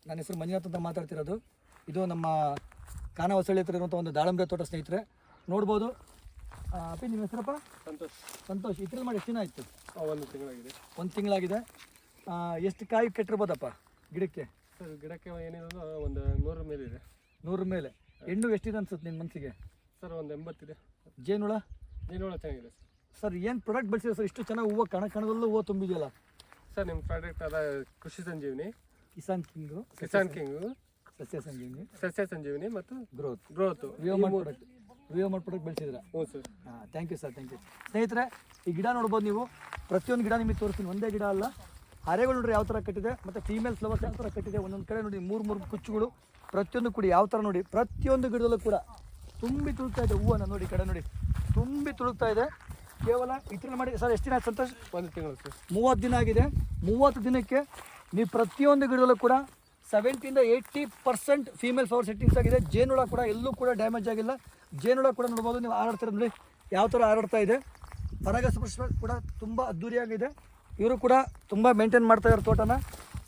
ನನ್ನ ಹೆಸರು ಮಂಜುನಾಥ್ ಅಂತ ಮಾತಾಡ್ತಿರೋದು. ಇದು ನಮ್ಮ ಖಾನಾವಸಳ್ಳಿ ಹತ್ರ ಇರುವಂಥ ಒಂದು ದಾಳಂಬ್ರೆ ತೋಟ ಸ್ನೇಹಿತರೆ. ನೋಡ್ಬೋದು. ಅಪ್ಪಿ ನಿಮ್ಮ ಹೆಸರಪ್ಪ? ಸಂತೋಷ್. ಇದ್ರಲ್ಲಿ ಮಾಡಿ ಎಷ್ಟು ದಿನ ಆಯಿತು? 1 ತಿಂಗಳಾಗಿದೆ. ಎಷ್ಟು ಕಾಯಿ ಕೆಟ್ಟಿರ್ಬೋದಪ್ಪ ಗಿಡಕ್ಕೆ? ಸರ್ ಗಿಡಕ್ಕೆ ಏನಿರೋದು ಒಂದು 100 ಮೇಲೆ ಇದೆ. 100 ಮೇಲೆ. ಹೆಣ್ಣು ಎಷ್ಟಿದೆ ಅನ್ಸುತ್ತೆ ನಿಮ್ಮ ಮನಸ್ಸಿಗೆ? ಸರ್ ಒಂದು 80 ಇದೆ. ಜೇನುಳ ಚೆನ್ನಾಗಿದೆ ಸರ್. ಏನು ಪ್ರಾಡಕ್ಟ್ ಬಳಸಿದ್ರೆ ಸರ್ ಇಷ್ಟು ಚೆನ್ನಾಗಿ ಹೂವು ಕಣದಲ್ಲೂ ಹೂವು ತುಂಬಿದೆಯಲ್ಲ ಸರ್? ನಿಮ್ಮ ಪ್ರಾಡಕ್ಟ್ ಅದ ಕೃಷಿ ಸಂಜೀವಿನಿ, ಕಿಸಾನ್ ಕಿಂಗು, ಸಸ್ಯ ಸಂಜೀವಿನಿ ಮತ್ತು ಗ್ರೋತ್ ವಿವೋ ಪ್ರಾಡಕ್ಟ್ ಬೆಳೆಸಿದ್ರೆ. ಹ್ಞೂ sir. Thank you sir, thank you. ಸ್ನೇಹಿತರೆ, ಈ ಗಿಡ ನೋಡ್ಬೋದು ನೀವು. ಪ್ರತಿಯೊಂದು ಗಿಡ ನಿಮಗೆ ತೋರಿಸ್ತೀನಿ. ಒಂದೇ ಗಿಡ ಅಲ್ಲ, ಅರೆಗಳು ನೋಡ್ರಿ ಯಾವ ಥರ ಕಟ್ಟಿದೆ, ಮತ್ತು ಫೀಮೇಲ್ ಫ್ಲವರ್ಸ್ ಯಾವ ಥರ ಕಟ್ಟಿದೆ. ಒಂದೊಂದು ಕಡೆ ನೋಡಿ 3 ಕುಚ್ಚುಗಳು, ಪ್ರತಿಯೊಂದು ಕೂಡ ಯಾವ ಥರ ನೋಡಿ. ಪ್ರತಿಯೊಂದು ಗಿಡದಲ್ಲೂ ಕೂಡ ತುಂಬಿ ತುಳುಕ್ತಾ ಇದೆ ಹೂವನ್ನು ನೋಡಿ. ಕಡೆ ನೋಡಿ ತುಂಬಿ ತುಳುಕ್ತಾ ಇದೆ. ಕೇವಲ ಇದ್ರಲ್ಲಿ ಮಾಡಿ ಸರ್. ಎಷ್ಟು ದಿನ ಆಯ್ತು ಸಂತೋಷ್? 1 ತಿಂಗಳು ಸರ್. 30 ದಿನ ಆಗಿದೆ. 30 ದಿನಕ್ಕೆ ನೀವು ಪ್ರತಿಯೊಂದು ಗಿಡದಲ್ಲೂ ಕೂಡ 70-80% ಫೀಮೇಲ್ ಫ್ಲವರ್ ಸೆಟ್ಟಿಂಗ್ಸ್ ಆಗಿದೆ. ಜೇನುಳ ಕೂಡ ಎಲ್ಲೂ ಕೂಡ ಡ್ಯಾಮೇಜ್ ಆಗಿಲ್ಲ. ಜೇನುಳ ಕೂಡ ನೋಡ್ಬೋದು ನೀವು. ಹಾರಾಡ್ತಿರೋದು ನೋಡಿ ಯಾವ ಥರ ಹಾರಾಡ್ತಾ ಇದೆ. ಪರಾಗಸ್ಪರ್ಶ ಕೂಡ ತುಂಬ ಅದ್ದೂರಿಯಾಗಿದೆ. ಇವರು ಕೂಡ ತುಂಬ ಮೇಂಟೈನ್ ಮಾಡ್ತಾ ಇದ್ದಾರೆ ತೋಟನ.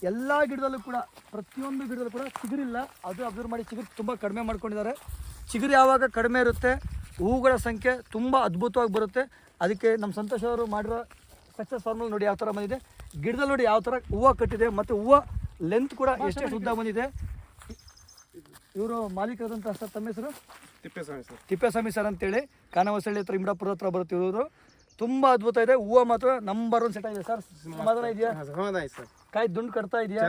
ಎಲ್ಲ ಗಿಡದಲ್ಲೂ ಕೂಡ ಪ್ರತಿಯೊಂದು ಗಿಡದಲ್ಲೂ ಕೂಡ ಚಿಗುರಿಲ್ಲ. ಅದು ಅಬ್ಸರ್ವ್ ಮಾಡಿ ಚಿಗುರು ತುಂಬ ಕಡಿಮೆ ಮಾಡ್ಕೊಂಡಿದ್ದಾರೆ. ಚಿಗುರು ಯಾವಾಗ ಕಡಿಮೆ ಇರುತ್ತೆ ಹೂವುಗಳ ಸಂಖ್ಯೆ ತುಂಬ ಅದ್ಭುತವಾಗಿ ಬರುತ್ತೆ. ಅದಕ್ಕೆ ನಮ್ಮ ಸಂತೋಷ್ ಅವರು ಮಾಡಿರೋ ಸಕ್ಸಸ್ ಫಾರ್ಮಲ್ ನೋಡಿ ಯಾವ ಥರ ಬಂದಿದೆ. ಗಿಡದಲ್ಲಿ ನೋಡಿ ಯಾವ ಥರ ಹೂವು ಕಟ್ಟಿದೆ, ಮತ್ತು ಹೂವು ಲೆಂತ್ ಕೂಡ ಎಷ್ಟೇ ಉದ್ದ ಬಂದಿದೆ. ಇವರು ಮಾಲೀಕರಾದಂಥ ಸರ್, ತಮ್ಮ ಹೆಸರು? ತಿಪ್ಪೇಸ್ವಾಮಿ ಸರ್ ಅಂತೇಳಿ, ಖಾನಾವಸಳ್ಳಿ ಹತ್ರ ಇಂಬಾಪುರ ಹತ್ರ ಬರುತ್ತೆ ಇವರು. ತುಂಬ ಅದ್ಭುತ ಇದೆ. ಹೂವು ಮಾತ್ರ ನಂಬರ್ 1 ಸೆಟ್ ಆಗಿದೆ ಸರ್. ಸಮಾಧಾನ ಇದೆಯಾ? ಕಾಯಿ ದುಂಡು ಕಟ್ತಾ ಇದೆಯಾ?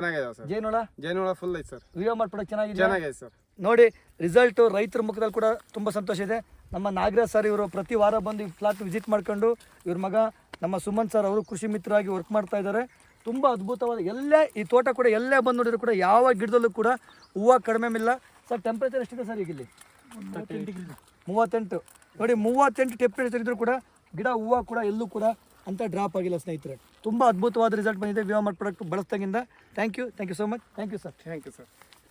ಜೇನುಳ ಫುಲ್ ಐತೆ ಸರ್. ವಿವೋ ಪ್ರಾಡಕ್ಟ್ ಚೆನ್ನಾಗಿದೆ ಸರ್. ನೋಡಿ ರಿಸಲ್ಟ್ ರೈತರ ಮುಖದಲ್ಲಿ ಕೂಡ ತುಂಬ ಸಂತೋಷ ಇದೆ. ನಮ್ಮ ನಾಗರಾಜ್ ಸರ್ ಇವರು ಪ್ರತಿ ವಾರ ಬಂದು ಈ ಫ್ಲಾಟ್ ವಿಸಿಟ್ ಮಾಡ್ಕೊಂಡು, ಇವ್ರ ಮಗ ನಮ್ಮ ಸುಮಂತ್ ಸರ್ ಅವರು ಕೃಷಿ ಮಿತ್ರರಾಗಿ ವರ್ಕ್ ಮಾಡ್ತಾ ಇದ್ದಾರೆ. ತುಂಬ ಅದ್ಭುತವಾದ ಎಲ್ಲೇ ಈ ತೋಟ ಕೂಡ ಎಲ್ಲೇ ಬಂದು ನೋಡಿದ್ರು ಕೂಡ ಯಾವ ಗಿಡದಲ್ಲೂ ಕೂಡ ಹೂವು ಕಡಿಮೆ ಇಲ್ಲ ಸರ್. ಟೆಂಪ್ರೇಚರ್ ಎಷ್ಟಿದೆ ಸರ್ ಈಗ ಇಲ್ಲಿ? 38 ನೋಡಿ. 38 ಟೆಂಪ್ರೇಚರ್ ಇದ್ರೂ ಕೂಡ ಗಿಡ ಹೂವು ಕೂಡ ಎಲ್ಲೂ ಕೂಡ ಅಂತ ಡ್ರಾಪ್ ಆಗಿಲ್ಲ ಸ್ನೇಹಿತರೆ. ತುಂಬ ಅದ್ಭುತವಾದ ರಿಸಲ್ಟ್ ಬಂದಿದೆ ವಿವೋ ಪ್ರಾಡಕ್ಟ್ ಬಳಸ್ದಾಗಿಂದ. Thank you so much. Thank you sir.